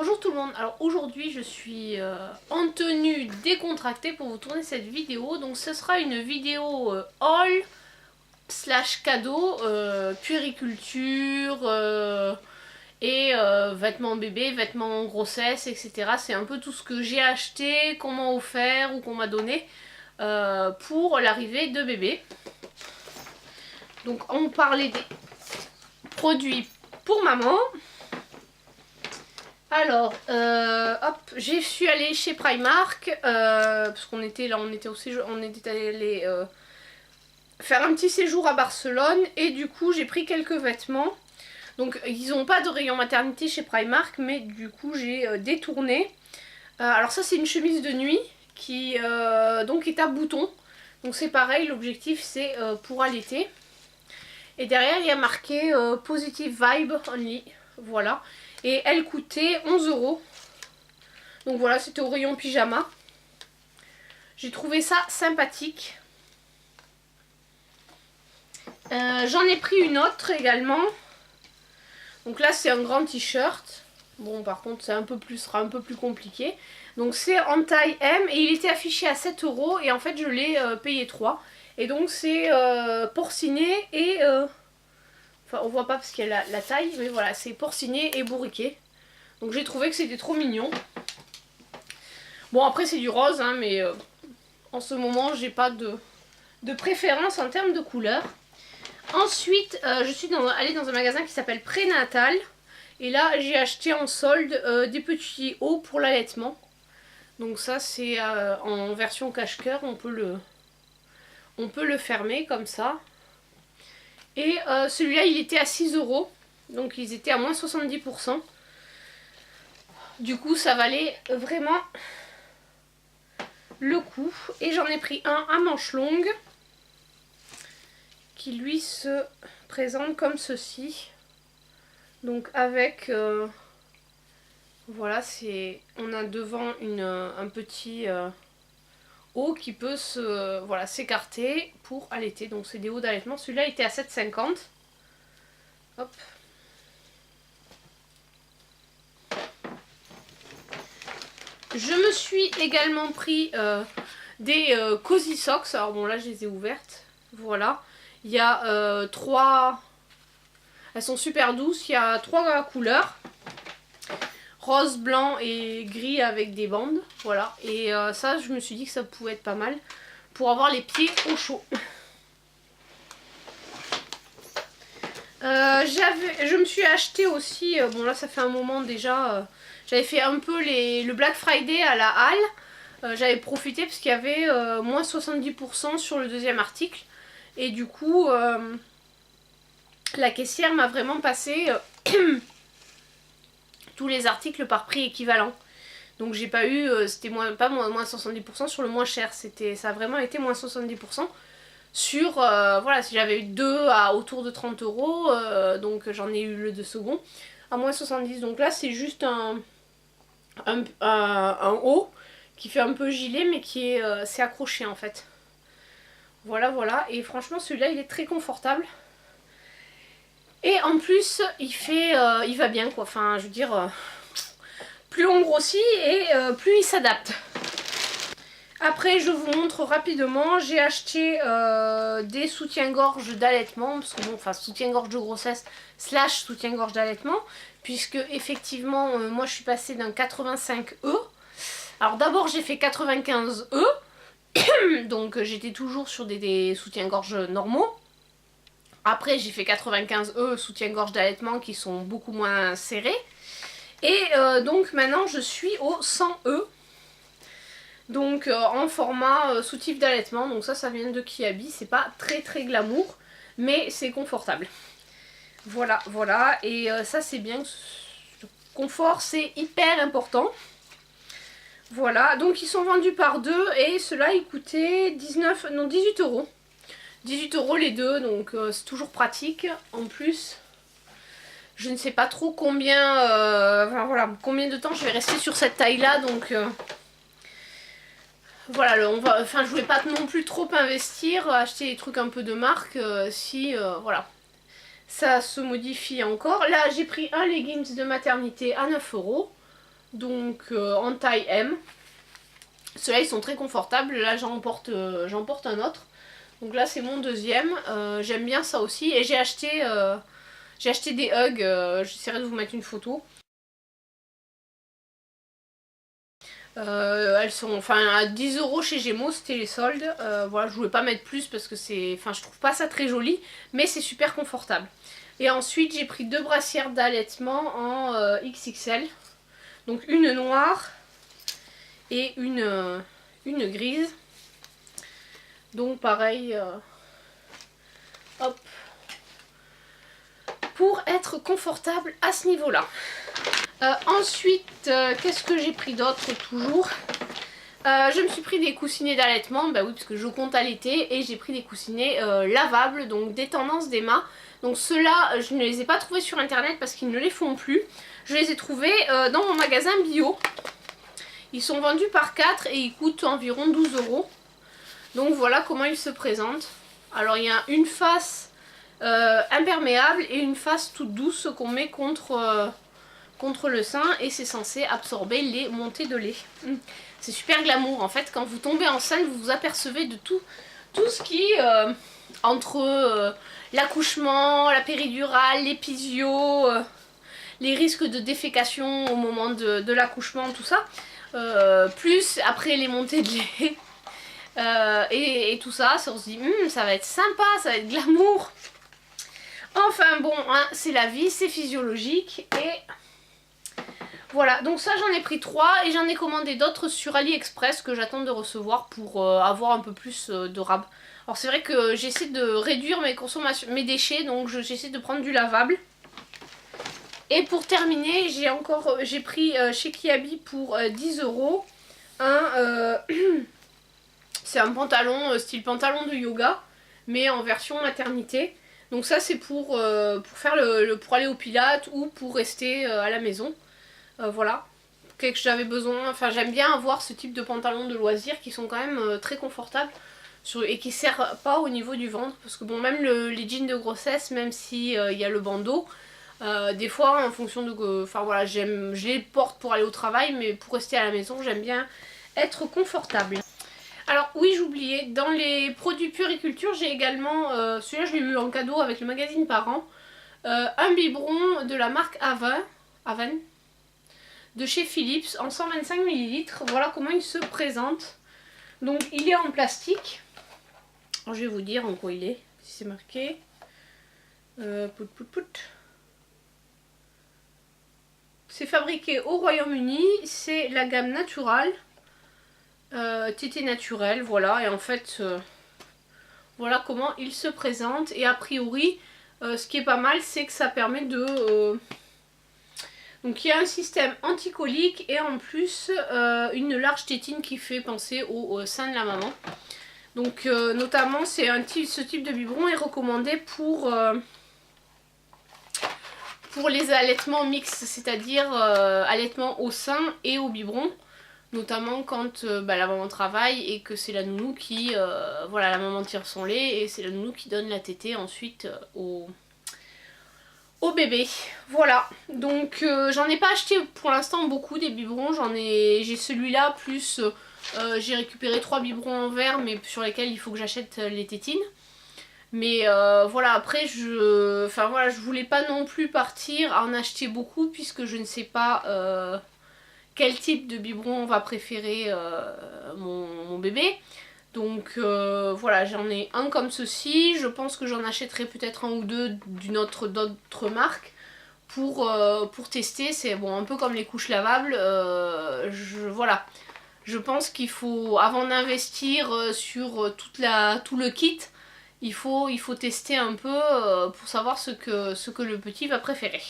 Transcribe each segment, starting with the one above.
Bonjour tout le monde, alors aujourd'hui je suis en tenue décontractée pour vous tourner cette vidéo. Donc ce sera une vidéo haul slash cadeau, puériculture et vêtements bébés, vêtements grossesse, etc. C'est un peu tout ce que j'ai acheté, qu'on m'a offert ou qu'on m'a donné pour l'arrivée de bébé. Donc on parlait des produits pour maman. Alors, hop, je suis allée chez Primark, parce qu'on était là, on était allé faire un petit séjour à Barcelone, et du coup j'ai pris quelques vêtements. Donc ils n'ont pas de rayon maternité chez Primark, mais du coup j'ai détourné. Alors ça c'est une chemise de nuit qui donc est à boutons. Donc c'est pareil, l'objectif c'est pour allaiter. Et derrière il y a marqué Positive Vibe Only, voilà. Et elle coûtait 11 €. Donc voilà, c'était au rayon pyjama. J'ai trouvé ça sympathique. J'en ai pris une autre également. Donc là c'est un grand t-shirt. Bon par contre c'est sera un peu plus compliqué. Donc c'est en taille M et il était affiché à 7 € et en fait je l'ai payé 3. Et donc c'est porciné et... Enfin on voit pas parce qu'il y a la taille, mais voilà, c'est porciné et bourriqué. Donc j'ai trouvé que c'était trop mignon. Bon après c'est du rose, hein, mais en ce moment j'ai pas de préférence en termes de couleur. Ensuite je suis allée dans un magasin qui s'appelle Prénatal. Et là j'ai acheté en solde des petits hauts pour l'allaitement. Donc ça c'est en version cache-cœur, on peut le fermer comme ça. Et celui-là il était à 6 €, donc ils étaient à moins 70%. Du coup ça valait vraiment le coup. Et j'en ai pris un à manches longues qui lui se présente comme ceci. Donc avec voilà, on a devant un petit haut qui peut voilà, s'écarter pour allaiter. Donc c'est des hauts d'allaitement. Celui-là était à 7,50 €. Hop. Je me suis également pris des Cozy Socks. Alors bon là je les ai ouvertes. Voilà. Il y a 3... Elles sont super douces. Il y a 3 couleurs. Rose, blanc et gris avec des bandes. Voilà. Et ça je me suis dit que ça pouvait être pas mal pour avoir les pieds au chaud. Je me suis acheté aussi, bon là ça fait un moment déjà, j'avais fait un peu le Black Friday à la Halle. J'avais profité parce qu'il y avait moins 70% sur le deuxième article. Et du coup, la caissière m'a vraiment passé tous les articles par prix équivalent. Donc j'ai pas eu, c'était pas moins 70% sur le moins cher, ça a vraiment été moins 70%. Sur, voilà, si j'avais eu 2 à autour de 30 €, donc j'en ai eu le 2 secondes, à moins 70. Donc là c'est juste un haut qui fait un peu gilet mais qui est c'est accroché en fait. Voilà, voilà, et franchement celui-là il est très confortable. Et en plus il va bien quoi, enfin je veux dire, plus on grossit et plus il s'adapte. Après je vous montre rapidement, j'ai acheté des soutiens-gorge d'allaitement, parce que bon, enfin soutien-gorge de grossesse slash soutien-gorge d'allaitement, puisque effectivement moi je suis passée d'un 85 E. Alors d'abord j'ai fait 95 E, donc j'étais toujours sur des soutiens-gorge normaux. Après j'ai fait 95 E soutien-gorge d'allaitement qui sont beaucoup moins serrés. Et donc maintenant je suis au 100 E. Donc en format soutif d'allaitement, donc ça vient de Kiabi, c'est pas très glamour, mais c'est confortable. Voilà, voilà, et ça c'est bien, le confort c'est hyper important. Voilà, donc ils sont vendus par deux et ceux-là ils coûtaient 18 €. 18 € les deux, donc c'est toujours pratique. En plus, je ne sais pas trop combien, enfin, voilà, combien de temps je vais rester sur cette taille-là, donc... Voilà, enfin je voulais pas non plus trop investir, acheter des trucs un peu de marque, si voilà, ça se modifie encore. Là j'ai pris un leggings de maternité à 9 €, donc en taille M. Ceux-là ils sont très confortables, là j'en porte un autre. Donc là c'est mon deuxième, j'aime bien ça aussi. Et j'ai acheté des Hugs, j'essaierai de vous mettre une photo. Elles sont enfin à 10 € chez Gémeaux, c'était les soldes. Voilà, je voulais pas mettre plus parce que c'est, enfin je trouve pas ça très joli, mais c'est super confortable. Et ensuite j'ai pris 2 brassières d'allaitement en XXL. Donc une noire et une grise. Donc pareil, hop, pour être confortable à ce niveau-là. Ensuite, qu'est-ce que j'ai pris d'autre toujours? Je me suis pris des coussinets d'allaitement, bah oui parce que je compte allaiter, et j'ai pris des coussinets lavables, donc des tendances d'Emma. Donc ceux-là, je ne les ai pas trouvés sur internet parce qu'ils ne les font plus. Je les ai trouvés dans mon magasin bio. Ils sont vendus par 4 et ils coûtent environ 12 €. Donc voilà comment ils se présentent. Alors il y a une face imperméable et une face toute douce qu'on met contre le sein, et c'est censé absorber les montées de lait. C'est super glamour en fait, quand vous tombez enceinte vous vous apercevez de tout ce qui entre l'accouchement, la péridurale, l'épisio, les risques de défécation au moment de l'accouchement, tout ça, plus après les montées de lait. Et tout ça, on se dit ça va être sympa, ça va être glamour. Enfin bon, hein, c'est la vie, c'est physiologique. Et voilà, donc ça j'en ai pris 3 et j'en ai commandé d'autres sur AliExpress que j'attends de recevoir pour avoir un peu plus de rab. Alors c'est vrai que j'essaie de réduire mes consommations, mes déchets, donc j'essaie de prendre du lavable. Et pour terminer, j'ai pris chez Kiabi pour 10 € c'est un pantalon style pantalon de yoga, mais en version maternité. Donc ça c'est pour faire pour aller au pilates ou pour rester à la maison. Voilà, que j'avais besoin, enfin j'aime bien avoir ce type de pantalons de loisirs qui sont quand même très confortables et qui ne serrent pas au niveau du ventre. Parce que bon, même les jeans de grossesse, même si y a le bandeau, des fois en fonction de... Enfin voilà, je les porte pour aller au travail, mais pour rester à la maison j'aime bien être confortable. Alors oui, j'oubliais, dans les produits puériculture, j'ai également, celui-là je l'ai eu en cadeau avec le magazine Parents, un biberon de la marque Aven, de chez Philips, en 125 ml. Voilà comment il se présente. Donc il est en plastique. Alors, je vais vous dire en quoi il est, si c'est marqué. C'est fabriqué au Royaume-Uni, c'est la gamme naturelle. Tété naturel, voilà, et en fait voilà comment il se présente. Et a priori ce qui est pas mal, c'est que ça permet de donc il y a un système anticolique et en plus une large tétine qui fait penser au sein de la maman. Donc notamment ce type de biberon est recommandé pour les allaitements mixtes, c'est-à-dire allaitement au sein et au biberon. Notamment quand la maman travaille et que c'est la nounou qui... voilà, la maman tire son lait et c'est la nounou qui donne la tétée ensuite au bébé. Voilà, donc j'en ai pas acheté pour l'instant beaucoup des biberons. J'ai celui-là plus j'ai récupéré 3 biberons en verre, mais sur lesquels il faut que j'achète les tétines. Mais voilà, après je voulais pas non plus partir à en acheter beaucoup puisque je ne sais pas... quel type de biberon va préférer mon bébé. Donc voilà, j'en ai un comme ceci. Je pense que j'en achèterai peut-être un ou deux d'autres marques pour tester. C'est bon, un peu comme les couches lavables. Voilà, je pense qu'il faut, avant d'investir sur tout le kit, il faut tester un peu pour savoir ce que le petit va préférer.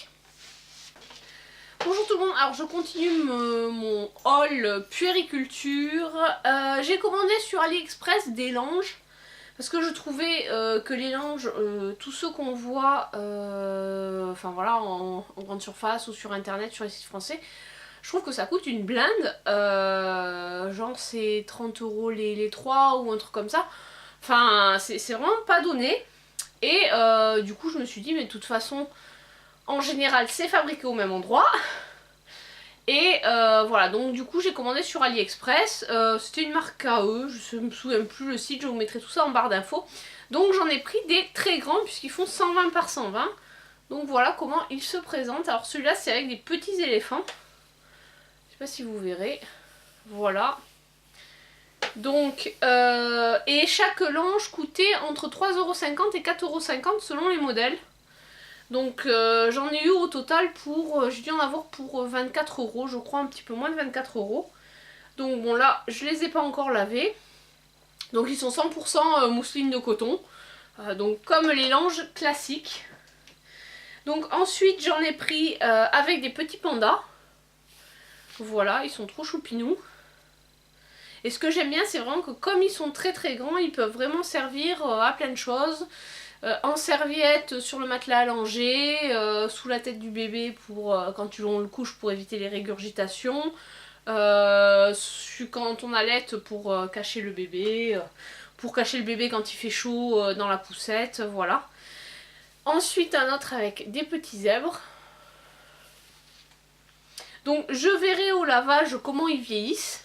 Bonjour tout le monde, alors je continue mon haul puériculture. J'ai commandé sur AliExpress des langes parce que je trouvais que les langes, tous ceux qu'on voit enfin voilà, en grande surface ou sur internet, sur les sites français, je trouve que ça coûte une blinde. Genre c'est 30 € les 3 ou un truc comme ça. Enfin c'est vraiment pas donné. Et du coup je me suis dit mais de toute façon... En général, c'est fabriqué au même endroit. Et voilà, donc du coup j'ai commandé sur AliExpress, c'était une marque KE, je ne me souviens plus le site, je vous mettrai tout ça en barre d'infos. Donc j'en ai pris des très grands puisqu'ils font 120 par 120. Donc voilà comment ils se présentent. Alors celui-là c'est avec des petits éléphants. Je sais pas si vous verrez. Voilà. Donc, et chaque linge coûtait entre 3,50 € et 4,50 € selon les modèles. Donc j'en ai eu au total pour, j'ai dû en avoir pour 24 €, je crois un petit peu moins de 24 €. Donc bon là, je les ai pas encore lavés. Donc ils sont 100% mousseline de coton. Donc comme les langes classiques. Donc ensuite j'en ai pris avec des petits pandas. Voilà, ils sont trop choupinous. Et ce que j'aime bien, c'est vraiment que comme ils sont très très grands, ils peuvent vraiment servir à plein de choses. En serviette, sur le matelas allongé, sous la tête du bébé pour quand on le couche pour éviter les régurgitations. Quand on allait pour cacher le bébé, pour cacher le bébé quand il fait chaud dans la poussette, voilà. Ensuite un autre avec des petits zèbres. Donc je verrai au lavage comment ils vieillissent.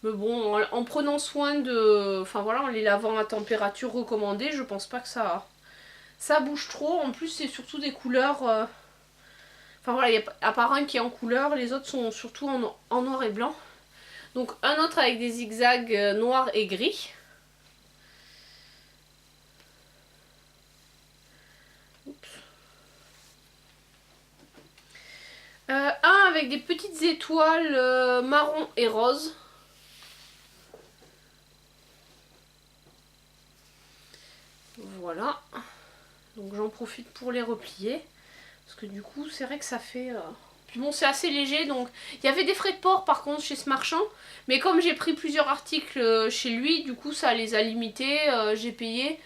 Mais bon, en prenant soin de... Enfin voilà, en les lavant à température recommandée, je pense pas que ça bouge trop. En plus c'est surtout des couleurs... Enfin voilà, il y a à part un qui est en couleur, les autres sont surtout en noir et blanc. Donc un autre avec des zigzags noirs et gris. Un avec des petites étoiles marron et rose. Voilà. Donc j'en profite pour les replier. Parce que du coup, c'est vrai que ça fait... Puis bon, c'est assez léger, donc... Il y avait des frais de port, par contre, chez ce marchand. Mais comme j'ai pris plusieurs articles chez lui, du coup, ça les a limités. J'ai payé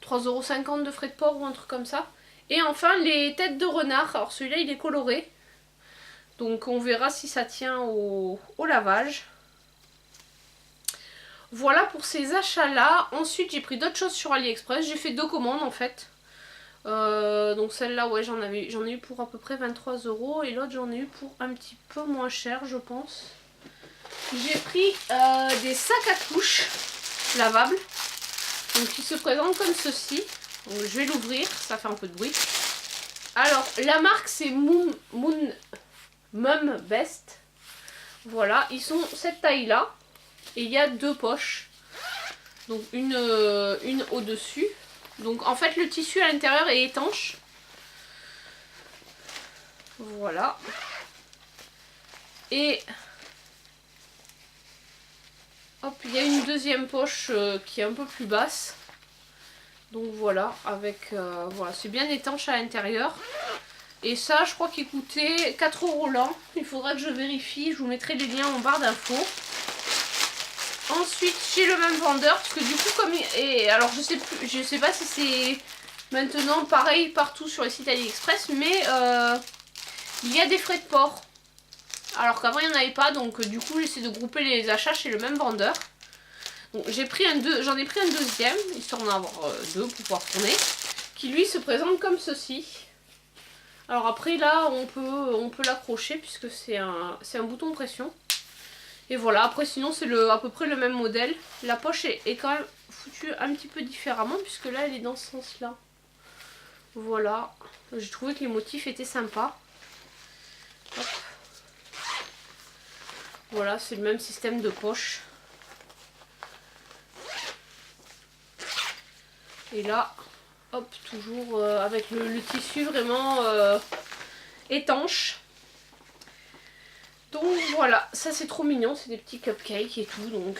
3,50 € de frais de port ou un truc comme ça. Et enfin, les têtes de renard. Alors celui-là, il est coloré. Donc on verra si ça tient au lavage. Voilà pour ces achats-là. Ensuite, j'ai pris d'autres choses sur AliExpress. J'ai fait 2 commandes, en fait. Donc celle-là, ouais, j'en ai eu pour à peu près 23 € et l'autre j'en ai eu pour un petit peu moins cher, je pense. J'ai pris des sacs à couches lavables, donc qui se présentent comme ceci. Donc, je vais l'ouvrir, ça fait un peu de bruit. Alors la marque c'est Mum Best. Voilà, ils sont cette taille-là et il y a 2 poches, donc une au-dessus. Donc en fait le tissu à l'intérieur est étanche. Voilà. Et hop, il y a une deuxième poche qui est un peu plus basse. Donc voilà, avec voilà, c'est bien étanche à l'intérieur. Et ça, je crois qu'il coûtait 4 € là. Il faudra que je vérifie, je vous mettrai les liens en barre d'infos. Ensuite, chez le même vendeur, parce que du coup, comme... Et alors, je sais pas si c'est maintenant pareil partout sur les sites AliExpress, mais il y a des frais de port. Alors qu'avant, il n'y en avait pas, donc du coup, j'essaie de grouper les achats chez le même vendeur. Donc, j'en ai pris un deuxième, histoire d'en avoir 2 pour pouvoir tourner, qui lui se présente comme ceci. Alors après, là, on peut l'accrocher, puisque c'est un bouton pression. Et voilà, après sinon c'est à peu près le même modèle. La poche est quand même foutue un petit peu différemment puisque là elle est dans ce sens là. Voilà, j'ai trouvé que les motifs étaient sympas. Hop. Voilà, c'est le même système de poche. Et là, hop, toujours avec le tissu vraiment étanche. Donc voilà, ça c'est trop mignon, c'est des petits cupcakes et tout, donc...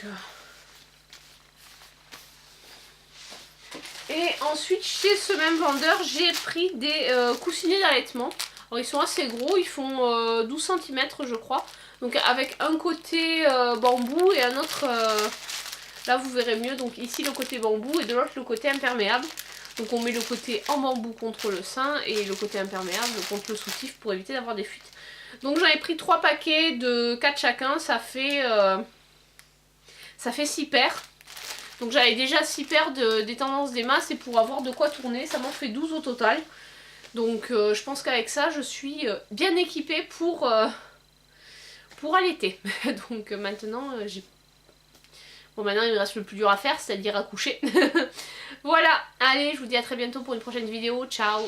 Et ensuite, chez ce même vendeur, j'ai pris des coussinets d'allaitement. Alors ils sont assez gros, ils font 12 cm je crois. Donc avec un côté bambou et un autre... là vous verrez mieux, donc ici le côté bambou et de l'autre le côté imperméable. Donc on met le côté en bambou contre le sein et le côté imperméable contre le soutif pour éviter d'avoir des fuites. Donc j'en ai pris 3 paquets de 4 chacun, ça fait 6 paires. Donc j'avais déjà 6 paires des tendances des masses et pour avoir de quoi tourner, ça m'en fait 12 au total. Donc je pense qu'avec ça, je suis bien équipée pour pour allaiter. Donc maintenant j'ai... Bon, maintenant il me reste le plus dur à faire, c'est-à-dire à coucher. Voilà, allez, je vous dis à très bientôt pour une prochaine vidéo, ciao.